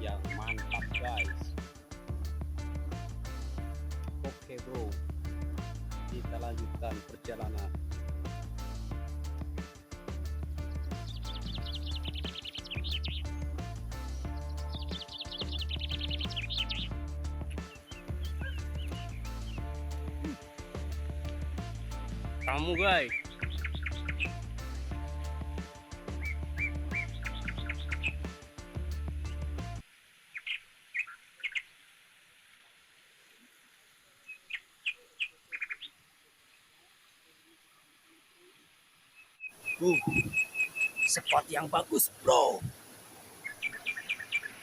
yang mantap guys. Oke bro, kita lanjutkan perjalanan. Kamu guys, spot yang bagus bro,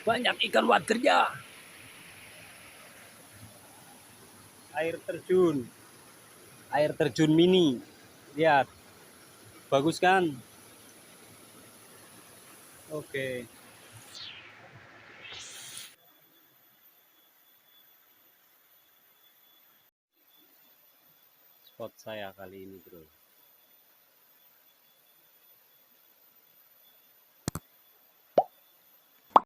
banyak ikan wadernya. Air terjun mini, lihat, bagus kan? Oke. Spot saya kali ini bro.